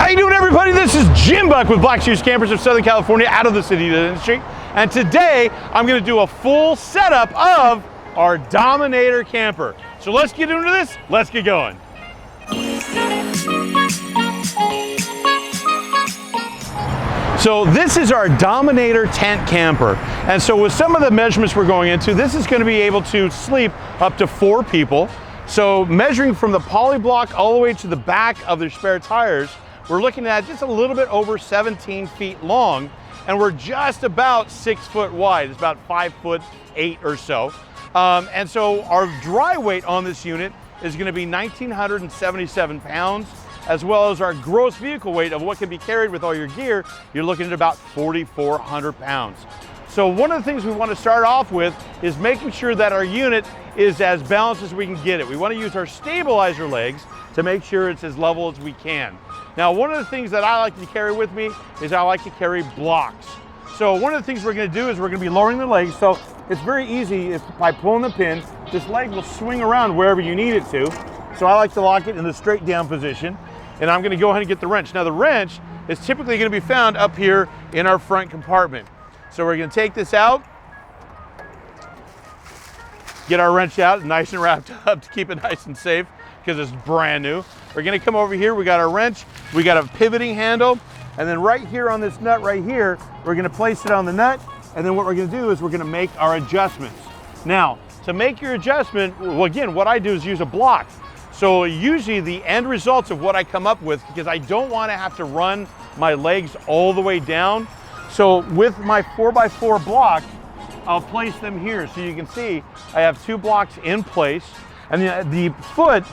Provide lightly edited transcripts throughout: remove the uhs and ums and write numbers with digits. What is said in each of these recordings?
How you doing, everybody? This is Jim Buck with Black Series Campers of Southern California, out of the city of the industry. And today, I'm gonna do a full setup of our Dominator camper. So let's get into this, let's get going. So this is our Dominator tent camper. And so with some of the measurements we're going into, this is gonna be able to sleep up to 4 people. So measuring from the poly block all the way to the back of their spare tires, we're looking at just a little bit over 17 feet long, and we're just about 6 foot wide. It's about 5'8" or so. And so our dry weight on this unit is gonna be 1,977 pounds, as well as our gross vehicle weight of what can be carried with all your gear, you're looking at about 4,400 pounds. So one of the things we want to start off with is making sure that our unit is as balanced as we can get it. We want to use our stabilizer legs to make sure it's as level as we can. Now, one of the things that I like to carry with me is I like to carry blocks. So one of the things we're going to do is we're going to be lowering the legs. So it's very easy if by pulling the pin, this leg will swing around wherever you need it to. So I like to lock it in the straight down position. And I'm going to go ahead and get the wrench. Now the wrench is typically going to be found up here in our front compartment. So we're going to take this out, get our wrench out nice and wrapped up to keep it nice and safe because it's brand new. We're going to come over here, we got our wrench, we got a pivoting handle, and then right here on this nut right here, we're going to place it on the nut, and then what we're going to do is we're going to make our adjustments. Now, to make your adjustment, well, again, what I do is use a block. So usually the end results of what I come up with, because I don't want to have to run my legs all the way down. So with my 4x4 blocks, I'll place them here. So you can see I have 2 blocks in place, and the foot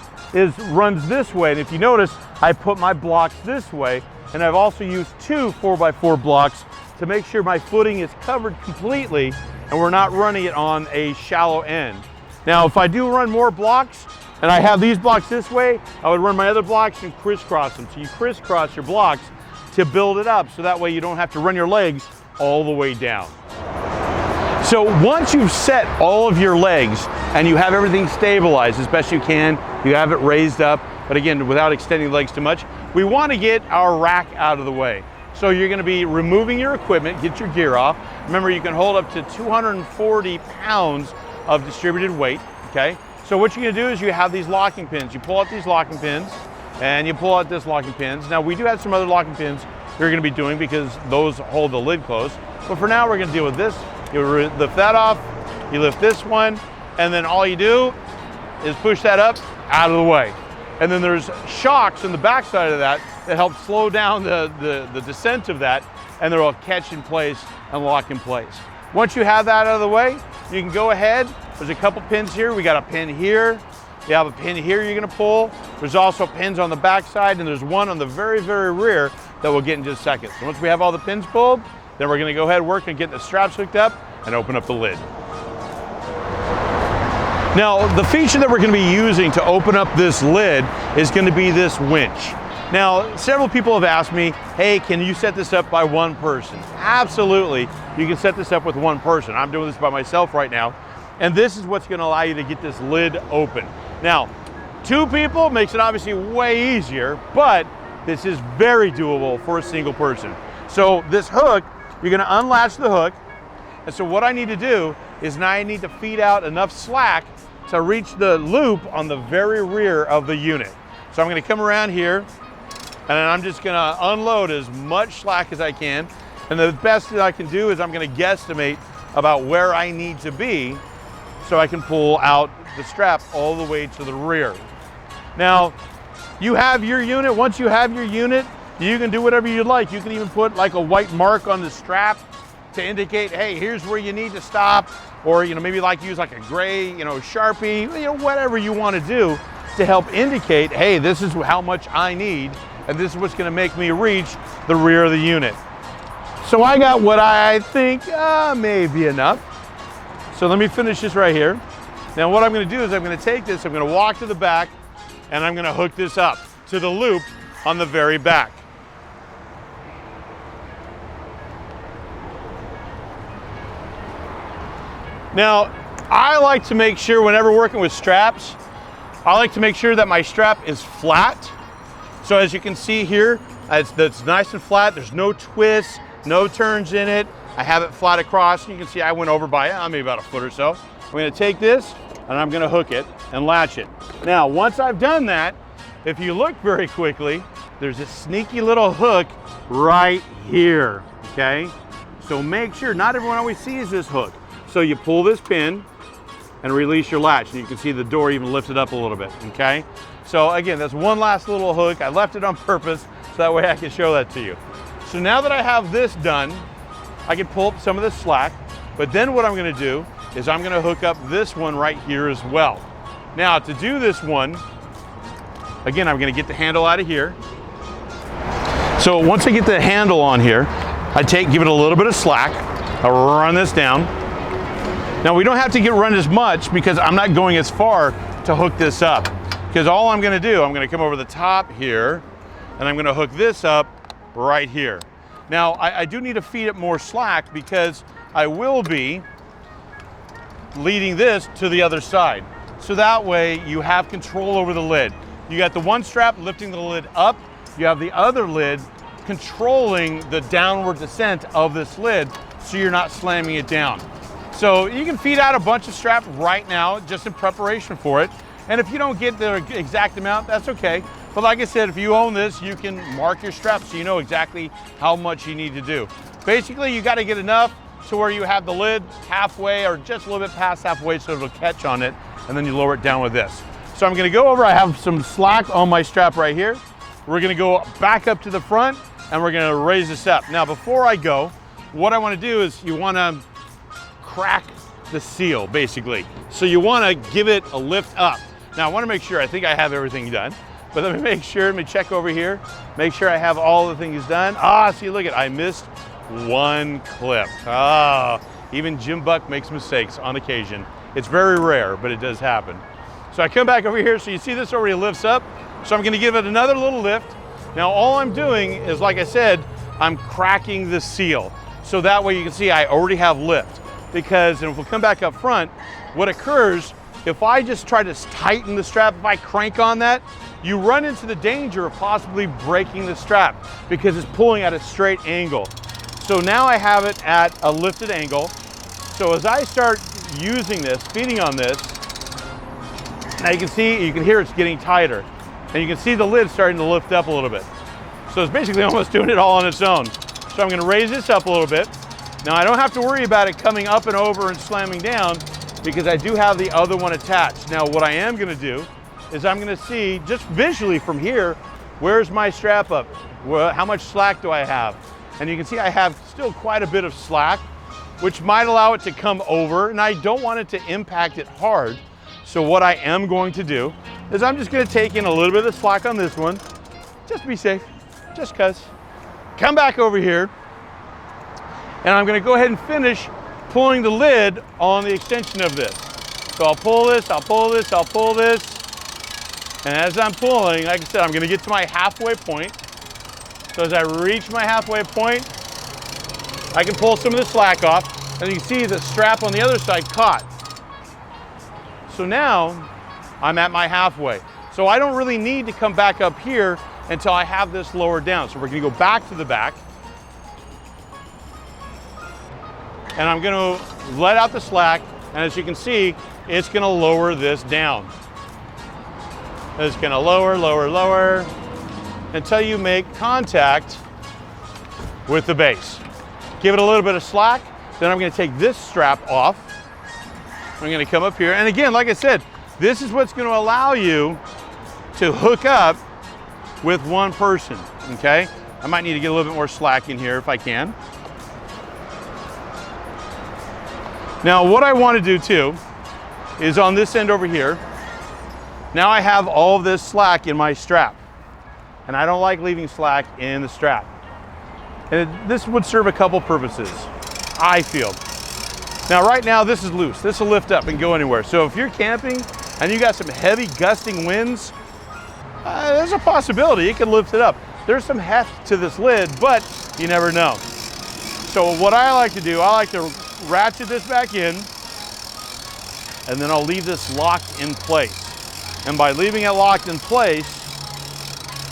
runs this way. And if you notice, I put my blocks this way, and I've also used 2 4x4 blocks to make sure my footing is covered completely and we're not running it on a shallow end. Now, if I do run more blocks, and I have these blocks this way, I would run my other blocks and crisscross them. So you crisscross your blocks to build it up, so that way you don't have to run your legs all the way down. So once you've set all of your legs and you have everything stabilized as best you can, you have it raised up, but again, without extending the legs too much, we want to get our rack out of the way. So you're going to be removing your equipment, get your gear off. Remember, you can hold up to 240 pounds of distributed weight, okay? So what you're going to do is you have these locking pins. You pull out these locking pins, and you pull out this locking pins. Now, we do have some other locking pins we're going to be doing because those hold the lid closed. But for now, we're going to deal with this. You lift that off, you lift this one, and then all you do is push that up out of the way. And then there's shocks on the backside of that help slow down the descent of that, and they'll catch in place and lock in place. Once you have that out of the way, you can go ahead. There's a couple pins here. We got a pin here. You have a pin here you're gonna pull. There's also pins on the back side, and there's one on the very, very rear that we'll get in just a second. So once we have all the pins pulled, then we're gonna go ahead and work and get the straps hooked up and open up the lid. Now, the feature that we're gonna be using to open up this lid is gonna be this winch. Now, several people have asked me, hey, can you set this up by one person? Absolutely, you can set this up with one person. I'm doing this by myself right now. And this is what's going to allow you to get this lid open. Now, 2 people makes it obviously way easier, but this is very doable for a single person. So this hook, you're going to unlatch the hook. And so what I need to do is now I need to feed out enough slack to reach the loop on the very rear of the unit. So I'm going to come around here, and I'm just going to unload as much slack as I can. And the best that I can do is I'm going to guesstimate about where I need to be so I can pull out the strap all the way to the rear. Now, you have your unit. Once you have your unit, you can do whatever you like. You can even put like a white mark on the strap to indicate, hey, here's where you need to stop, or maybe use like a gray, Sharpie, whatever you want to do to help indicate, hey, this is how much I need, and this is what's going to make me reach the rear of the unit. So I got what I think may be enough. So let me finish this right here. Now what I'm going to do is I'm going to take this, I'm going to walk to the back, and I'm going to hook this up to the loop on the very back. Now, I like to make sure whenever working with straps, I like to make sure that my strap is flat. So as you can see here, It's nice and flat. There's no twists, no turns in it. I have it flat across. You can see I went over by maybe about a foot or so. I'm gonna take this and I'm gonna hook it and latch it. Now, once I've done that, if you look very quickly, there's a sneaky little hook right here, okay? So make sure, not everyone always sees this hook. So you pull this pin and release your latch, and you can see the door even lifted up a little bit, okay? So again, that's one last little hook. I left it on purpose so that way I can show that to you. So now that I have this done, I can pull up some of the slack, but then what I'm gonna do is I'm gonna hook up this one right here as well. Now to do this one, again, I'm gonna get the handle out of here. So once I get the handle on here, I give it a little bit of slack, I run this down. Now we don't have to run as much because I'm not going as far to hook this up. Because all I'm gonna do, I'm gonna come over the top here and I'm gonna hook this up right here. Now I do need to feed it more slack because I will be leading this to the other side. So that way you have control over the lid. You got the one strap lifting the lid up, you have the other lid controlling the downward descent of this lid so you're not slamming it down. So you can feed out a bunch of strap right now just in preparation for it. And if you don't get the exact amount, that's okay. But like I said, if you own this, you can mark your straps so you know exactly how much you need to do. Basically, you got to get enough to where you have the lid halfway or just a little bit past halfway so it'll catch on it, and then you lower it down with this. So I'm gonna go over, I have some slack on my strap right here. We're gonna go back up to the front and we're gonna raise this up. Now before I go, what I wanna do is you wanna crack the seal basically. So you wanna give it a lift up. Now I wanna make sure, I think I have everything done, but let me make sure, let me check over here, make sure I have all the things done. See, look at, I missed one clip. Even Jim Buck makes mistakes on occasion. It's very rare, but it does happen. So I come back over here, so you see this already lifts up. So I'm gonna give it another little lift. Now all I'm doing is, like I said, I'm cracking the seal. So that way you can see I already have lift. Because, and if we'll come back up front, what occurs, if I just try to tighten the strap, if I crank on that, you run into the danger of possibly breaking the strap because it's pulling at a straight angle. So now I have it at a lifted angle. So as I start using this, feeding on this, now you can hear it's getting tighter. And you can see the lid starting to lift up a little bit. So it's basically almost doing it all on its own. So I'm gonna raise this up a little bit. Now I don't have to worry about it coming up and over and slamming down because I do have the other one attached. Now what I am gonna do is I'm gonna see just visually from here, where's my strap up? How much slack do I have? And you can see I have still quite a bit of slack, which might allow it to come over, and I don't want it to impact it hard. So what I am going to do is I'm just gonna take in a little bit of slack on this one, just to be safe, just cause. Come back over here, and I'm gonna go ahead and finish pulling the lid on the extension of this. So I'll pull this, I'll pull this, I'll pull this, and as I'm pulling, like I said, I'm gonna get to my halfway point. So as I reach my halfway point, I can pull some of the slack off, and you can see the strap on the other side caught. So now I'm at my halfway. So I don't really need to come back up here until I have this lowered down. So we're gonna go back to the back. And I'm gonna let out the slack, and as you can see, it's gonna lower this down. It's gonna lower, lower, lower, until you make contact with the base. Give it a little bit of slack, then I'm gonna take this strap off. I'm gonna come up here, and again, like I said, this is what's gonna allow you to hook up with one person, okay? I might need to get a little bit more slack in here if I can. Now, what I wanna do too, is on this end over here, now I have all of this slack in my strap, and I don't like leaving slack in the strap. And this would serve a couple purposes, I feel. Now right now this is loose. This will lift up and go anywhere. So if you're camping and you got some heavy gusting winds, there's a possibility it can lift it up. There's some heft to this lid, but you never know. So what I like to do, I like to ratchet this back in, and then I'll leave this locked in place. And by leaving it locked in place,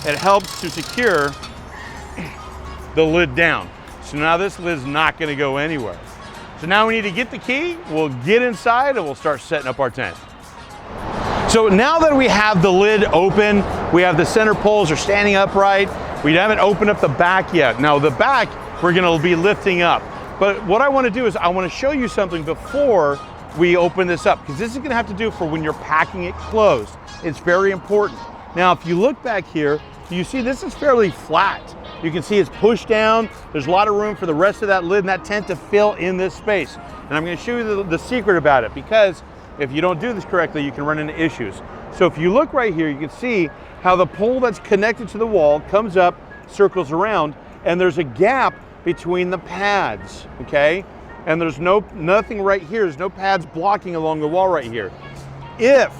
it helps to secure the lid down. So now this lid's not gonna go anywhere. So now we need to get the key, we'll get inside and we'll start setting up our tent. So now that we have the lid open, we have the center poles are standing upright, we haven't opened up the back yet. Now the back, we're gonna be lifting up. But what I wanna do is I wanna show you something before we open this up, because this is gonna have to do for when you're packing it closed. It's very important. Now, if you look back here, you see this is fairly flat. You can see it's pushed down. There's a lot of room for the rest of that lid and that tent to fill in this space. And I'm gonna show you the secret about it, because if you don't do this correctly, you can run into issues. So if you look right here, you can see how the pole that's connected to the wall comes up, circles around, and there's a gap between the pads, okay? And there's nothing right here. There's no pads blocking along the wall right here. If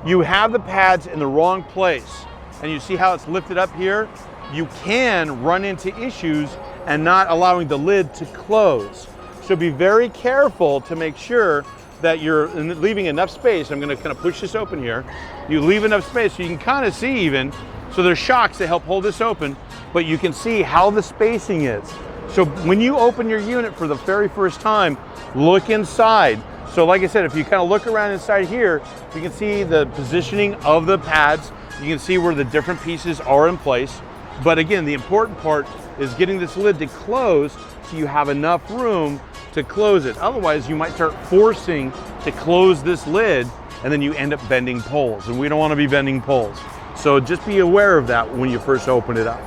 you have the pads in the wrong place, and you see how it's lifted up here, you can run into issues and not allowing the lid to close. So be very careful to make sure that you're leaving enough space. I'm gonna kind of push this open here. You leave enough space so you can kind of see even, so there's shocks that help hold this open, but you can see how the spacing is. So when you open your unit for the very first time, look inside. So like I said, if you kind of look around inside here, you can see the positioning of the pads. You can see where the different pieces are in place. But again, the important part is getting this lid to close so you have enough room to close it. Otherwise, you might start forcing to close this lid and then you end up bending poles, and we don't want to be bending poles. So just be aware of that when you first open it up.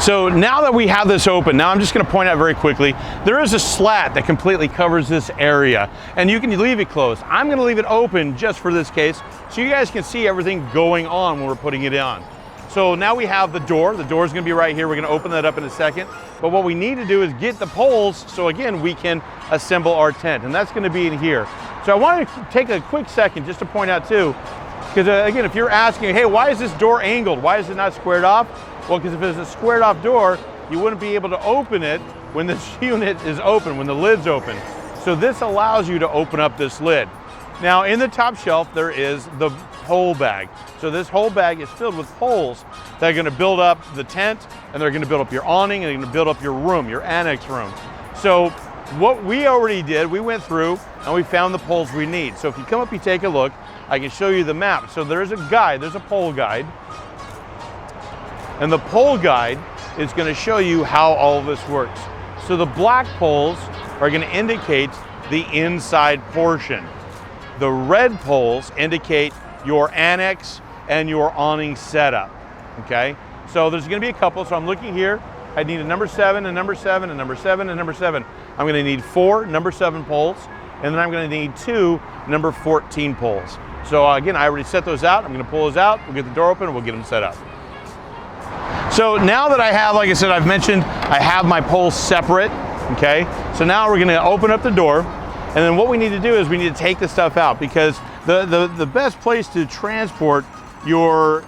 So now that we have this open, now I'm just gonna point out very quickly, there is a slat that completely covers this area, and you can leave it closed. I'm gonna leave it open just for this case, so you guys can see everything going on when we're putting it on. So now we have the door. The door is gonna be right here. We're gonna open that up in a second. But what we need to do is get the poles, so again, we can assemble our tent, and that's gonna be in here. So I wanted to take a quick second just to point out too, because again, if you're asking, hey, why is this door angled? Why is it not squared off? Well, because if it's a squared off door, you wouldn't be able to open it when this unit is open, when the lid's open. So this allows you to open up this lid. Now in the top shelf, there is the pole bag. So this whole bag is filled with poles that are gonna build up the tent, and they're gonna build up your awning, and they're gonna build up your room, your annex room. So what we already did, we went through and we found the poles we need. So if you come up, you take a look, I can show you the map. So there's a guide, there's a pole guide. And the pole guide is going to show you how all of this works. So the black poles are going to indicate the inside portion. The red poles indicate your annex and your awning setup, okay? So there's going to be a couple, so I'm looking here. I need a number 7, a number 7, a number 7, a number 7. I'm going to need 4 number 7 poles, and then I'm going to need 2 number 14 poles. So again, I already set those out. I'm going to pull those out. We'll get the door open, and we'll get them set up. So now that I have, like I said, I've mentioned, I have my poles separate, okay? So now we're gonna open up the door, and then what we need to do is we need to take the stuff out, because the best place to transport your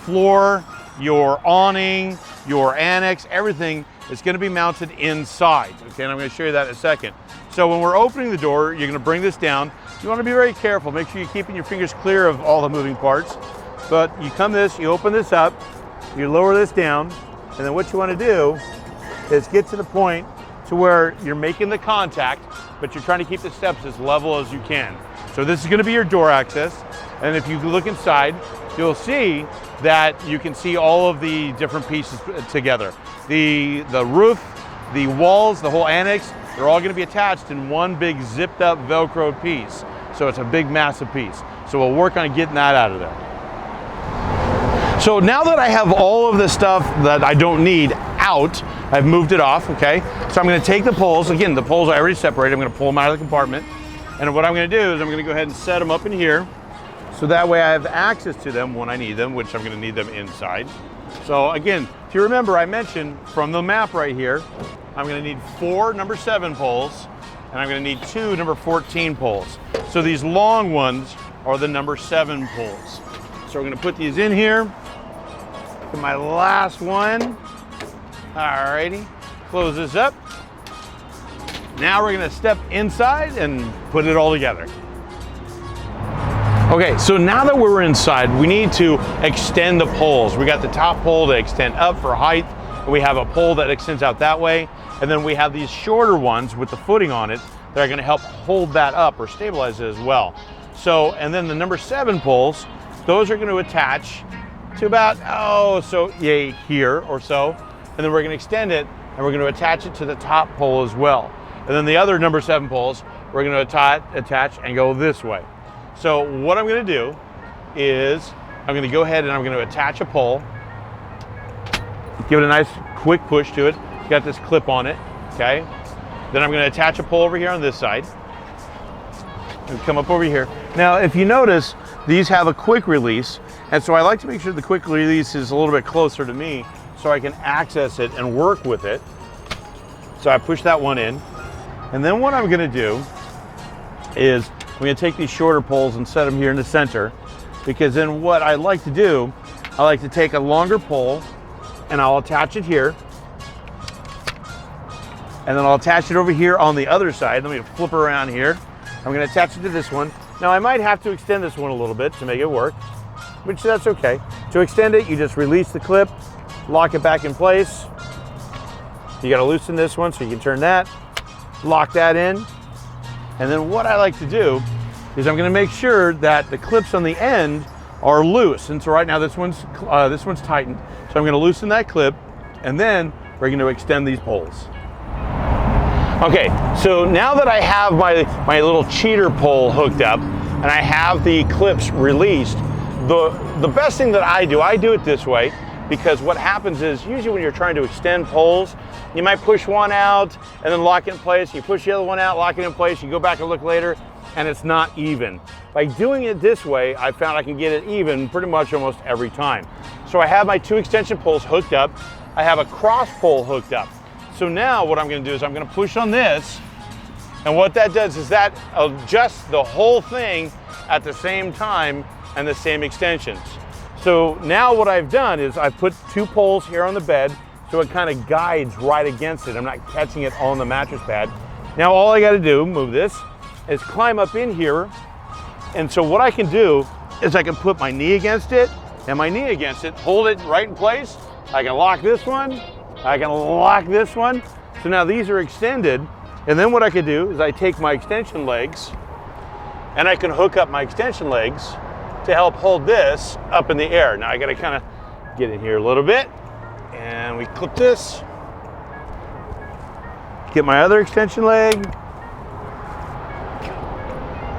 floor, your awning, your annex, everything is gonna be mounted inside, okay? And I'm gonna show you that in a second. So when we're opening the door, you're gonna bring this down. You wanna be very careful. Make sure you're keeping your fingers clear of all the moving parts. But you you open this up, you lower this down, and then what you want to do is get to the point to where you're making the contact, but you're trying to keep the steps as level as you can. So this is going to be your door access, and if you look inside, you'll see that you can see all of the different pieces together. The roof, the walls, the whole annex, they're all going to be attached in one big zipped up Velcro piece. So it's a big, massive piece. So we'll work on getting that out of there. So now that I have all of the stuff that I don't need out, I've moved it off, okay? So I'm gonna take the poles, again, the poles I already separated, I'm gonna pull them out of the compartment. And what I'm gonna do is I'm gonna go ahead and set them up in here, so that way I have access to them when I need them, which I'm gonna need them inside. So again, if you remember, I mentioned from the map right here, I'm gonna need 4 number 7 poles, and I'm gonna need 2 number 14 poles. So these long ones are the number 7 poles. So we're gonna put these in here. My last one. Alrighty, close this up. Now we're gonna step inside and put it all together. Okay, so now that we're inside, we need to extend the poles. We got the top pole to extend up for height. We have a pole that extends out that way. And then we have these shorter ones with the footing on it that are gonna help hold that up or stabilize it as well. So, and then the number 7 poles, those are gonna attach to about, here or so. And then we're gonna extend it and we're gonna attach it to the top pole as well. And then the other number 7 poles, we're gonna attach and go this way. So what I'm gonna do is I'm gonna go ahead and I'm gonna attach a pole, give it a nice quick push to it. Got this clip on it, okay? Then I'm gonna attach a pole over here on this side and come up over here. Now, if you notice, these have a quick release. And so I like to make sure the quick release is a little bit closer to me so I can access it and work with it. So I push that one in. And then what I'm gonna do is I'm gonna take these shorter poles and set them here in the center, because then what I like to do, I like to take a longer pole and I'll attach it here. And then I'll attach it over here on the other side. Let me flip around here. I'm gonna attach it to this one. Now I might have to extend this one a little bit to make it work, which that's okay. To extend it, you just release the clip, lock it back in place. You gotta loosen this one so you can turn that, lock that in. And then what I like to do is I'm gonna make sure that the clips on the end are loose. And so right now this one's tightened. So I'm gonna loosen that clip and then we're gonna extend these poles. Okay, so now that I have my little cheater pole hooked up and I have the clips released, the best thing that I do it this way, because what happens is usually when you're trying to extend poles, you might push one out and then lock it in place. You push the other one out, lock it in place. You go back and look later and it's not even. By doing it this way, I found I can get it even pretty much almost every time. So I have my 2 extension poles hooked up. I have a cross pole hooked up. So now what I'm gonna do is I'm gonna push on this, and what that does is that adjusts the whole thing at the same time and the same extensions. So now what I've done is I've put 2 poles here on the bed so it kind of guides right against it. I'm not catching it on the mattress pad. Now all I gotta do, move this, is climb up in here. And so what I can do is I can put my knee against it and my knee against it, hold it right in place. I can lock this one, I can lock this one. So now these are extended. And then what I could do is I take my extension legs and I can hook up my extension legs to help hold this up in the air. Now I gotta kind of get in here a little bit and we clip this. Get my other extension leg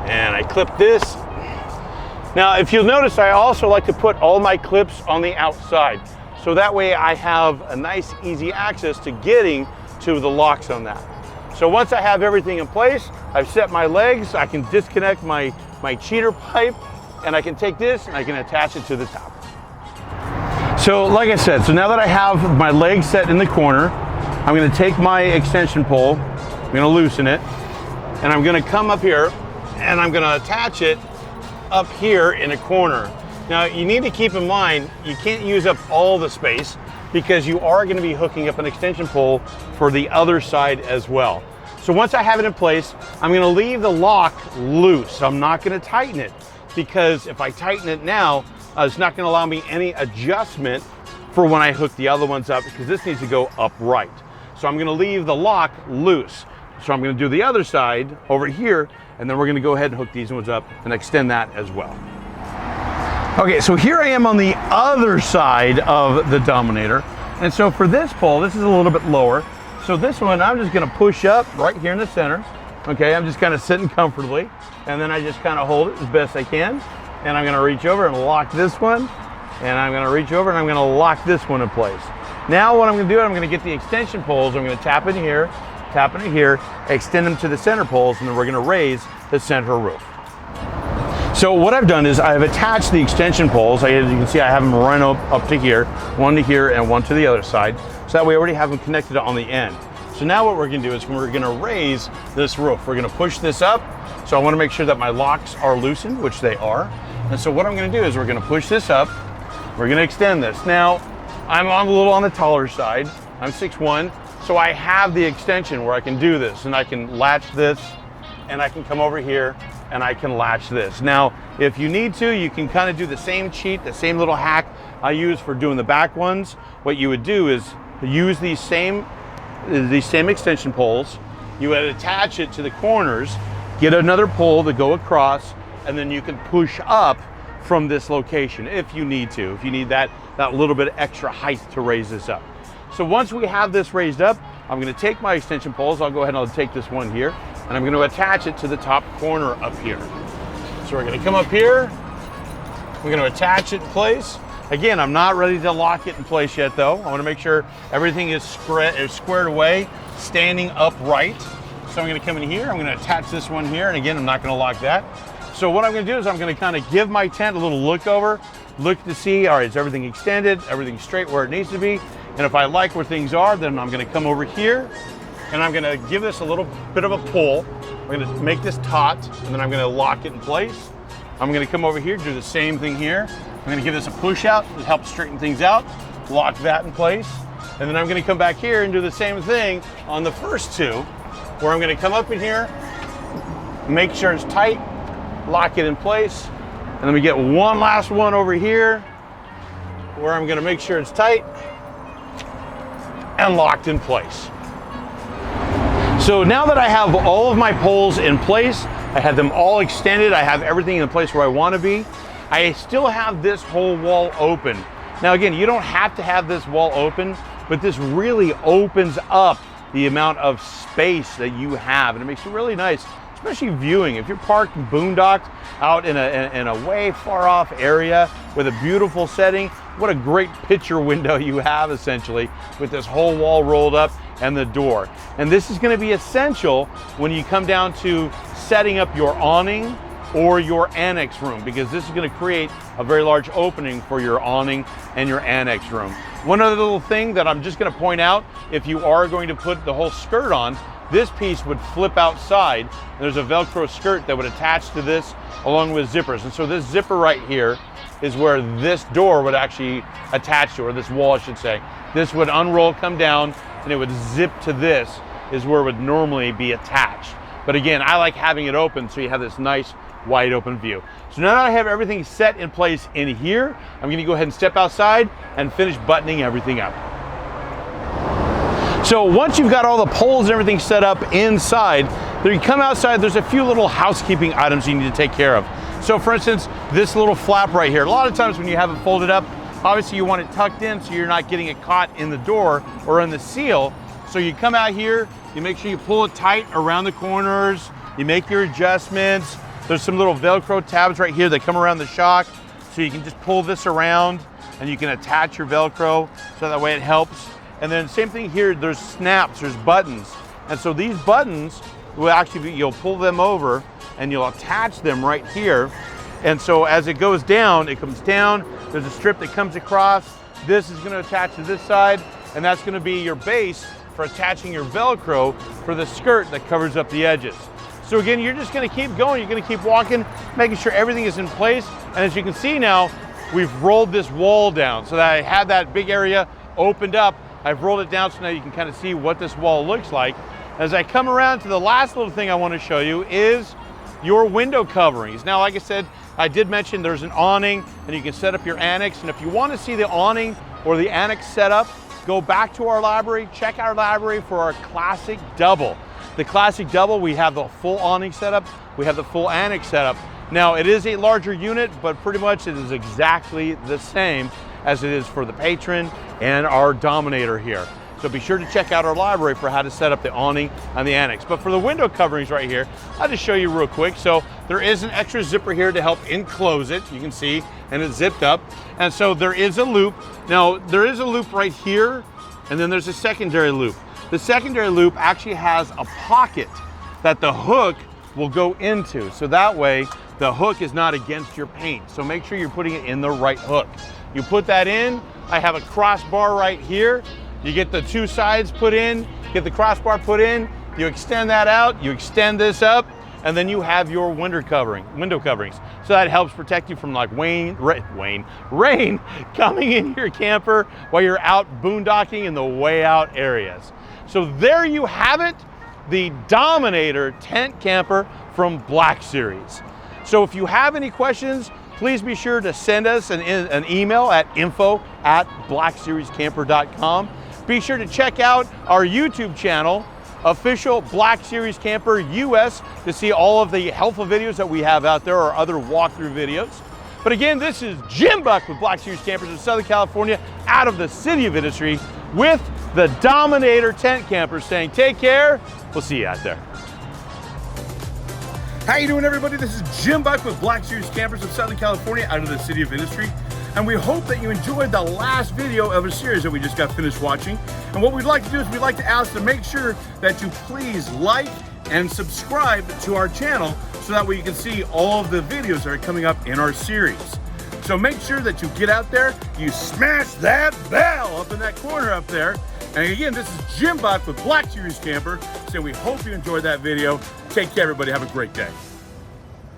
and I clip this. Now if you'll notice, I also like to put all my clips on the outside. So that way I have a nice easy access to getting to the locks on that. So once I have everything in place, I've set my legs, I can disconnect my cheater pipe and I can take this and I can attach it to the top. So like I said, so now that I have my legs set in the corner, I'm gonna take my extension pole, I'm gonna loosen it, and I'm gonna come up here and I'm gonna attach it up here in a corner. Now you need to keep in mind, you can't use up all the space because you are gonna be hooking up an extension pole for the other side as well. So once I have it in place, I'm gonna leave the lock loose. I'm not gonna tighten it because if I tighten it now, it's not gonna allow me any adjustment for when I hook the other ones up because this needs to go upright. So I'm gonna leave the lock loose. So I'm gonna do the other side over here and then we're gonna go ahead and hook these ones up and extend that as well. Okay, so here I am on the other side of the Dominator. And so for this pole, this is a little bit lower. So this one, I'm just gonna push up right here in the center. Okay, I'm just kind of sitting comfortably. And then I just kind of hold it as best I can. And I'm gonna reach over and lock this one. And I'm gonna reach over and I'm gonna lock this one in place. Now what I'm gonna do, I'm gonna get the extension poles. I'm gonna tap in here, extend them to the center poles, and then we're gonna raise the center roof. So what I've done is I've attached the extension poles. As you can see, I have them run up to here, one to here and one to the other side. So that way I already have them connected on the end. So now what we're gonna do is we're gonna raise this roof. We're gonna push this up. So I wanna make sure that my locks are loosened, which they are. And so what I'm gonna do is we're gonna push this up. We're gonna extend this. Now, I'm a little on the taller side. I'm 6'1", so I have the extension where I can do this and I can latch this and I can come over here and I can latch this. Now, if you need to, you can kind of do the same cheat, the same little hack I use for doing the back ones. What you would do is use these same extension poles. You would attach it to the corners, get another pole to go across, and then you can push up from this location if you need to, if you need that little bit of extra height to raise this up. So once we have this raised up, I'm going to take my extension poles. I'll go ahead and I'll take this one here, and I'm going to attach it to the top corner up here. So we're going to come up here, we're going to attach it in place. Again, I'm not ready to lock it in place yet though. I want to make sure everything is squared away, standing upright. So I'm going to come in here, I'm going to attach this one here, and again, I'm not going to lock that. So what I'm going to do is I'm going to kind of give my tent a little look over, look to see, all right, is everything extended, everything straight where it needs to be? And if I like where things are, then I'm going to come over here and I'm going to give this a little bit of a pull. I'm going to make this taut, and then I'm going to lock it in place. I'm going to come over here, do the same thing here. I'm going to give this a push out to help straighten things out, lock that in place. And then I'm going to come back here and do the same thing on the first two, where I'm going to come up in here, make sure it's tight, lock it in place, and then we get one last one over here where I'm going to make sure it's tight and locked in place. So now that I have all of my poles in place, I have them all extended, I have everything in the place where I want to be, I still have this whole wall open. Now again, you don't have to have this wall open, but this really opens up the amount of space that you have, and it makes it really nice, especially viewing. If you're parked boondocked out in a way far off area with a beautiful setting, what a great picture window you have essentially with this whole wall rolled up and the door. And this is going to be essential when you come down to setting up your awning or your annex room, because this is going to create a very large opening for your awning and your annex room. One other little thing that I'm just going to point out, if you are going to put the whole skirt on, this piece would flip outside. There's a Velcro skirt that would attach to this along with zippers. And so this zipper right here is where this door would actually attach to, or this wall I should say. This would unroll, come down, and it would zip to this, is where it would normally be attached. But again, I like having it open so you have this nice wide open view. So now that I have everything set in place in here, I'm going to go ahead and step outside and finish buttoning everything up. So once you've got all the poles and everything set up inside, then you come outside, there's a few little housekeeping items you need to take care of. So for instance, this little flap right here, a lot of times when you have it folded up, obviously you want it tucked in so you're not getting it caught in the door or in the seal. So you come out here, you make sure you pull it tight around the corners, you make your adjustments. There's some little Velcro tabs right here that come around the shock, so you can just pull this around and you can attach your Velcro so that way it helps. And then same thing here, there's snaps, there's buttons. And so these buttons will actually be, you'll pull them over and you'll attach them right here. And so as it goes down, it comes down, there's a strip that comes across. This is gonna attach to this side, and that's gonna be your base for attaching your Velcro for the skirt that covers up the edges. So again, you're just gonna keep going, you're gonna keep walking, making sure everything is in place. And as you can see now, we've rolled this wall down so that I had that big area opened up. I've rolled it down so now you can kind of see what this wall looks like. As I come around to the last little thing I want to show you is your window coverings. Now, like I said, I did mention there's an awning and you can set up your annex. And if you want to see the awning or the annex setup, go back to our library, check our library for our classic double. The classic double, we have the full awning setup, we have the full annex setup. Now, it is a larger unit, but pretty much it is exactly the same as it is for the Patron and our Dominator here. So be sure to check out our library for how to set up the awning and the annex. But for the window coverings right here, I'll just show you real quick. So there is an extra zipper here to help enclose it, you can see, and it's zipped up. And so there is a loop. Now, there is a loop right here, and then there's a secondary loop. The secondary loop actually has a pocket that the hook will go into. So that way, the hook is not against your paint. So make sure you're putting it in the right hook. You put that in, I have a crossbar right here. You get the two sides put in, get the crossbar put in, you extend that out, you extend this up, and then you have your window coverings. So that helps protect you from like rain coming in your camper while you're out boondocking in the way out areas. So there you have it, the Dominator tent camper from Black Series. So if you have any questions, please be sure to send us an email at info@blackseriescamper.com. Be sure to check out our YouTube channel, Official Black Series Camper US, to see all of the helpful videos that we have out there, or other walkthrough videos. But again, this is Jim Buck with Black Series Campers in Southern California, out of the City of Industry, with the Dominator tent camper, saying take care. We'll see you out there. How you doing, everybody? This is Jim Buck with Black Series Campers of Southern California, out of the City of Industry. And we hope that you enjoyed the last video of a series that we just got finished watching. And what we'd like to do is we'd like to ask to make sure that you please like and subscribe to our channel, so that way you can see all of the videos that are coming up in our series. So make sure that you get out there, you smash that bell up in that corner up there. And again, this is Jim Buck with Black Series Camper, so we hope you enjoyed that video. Take care, everybody. Have a great day.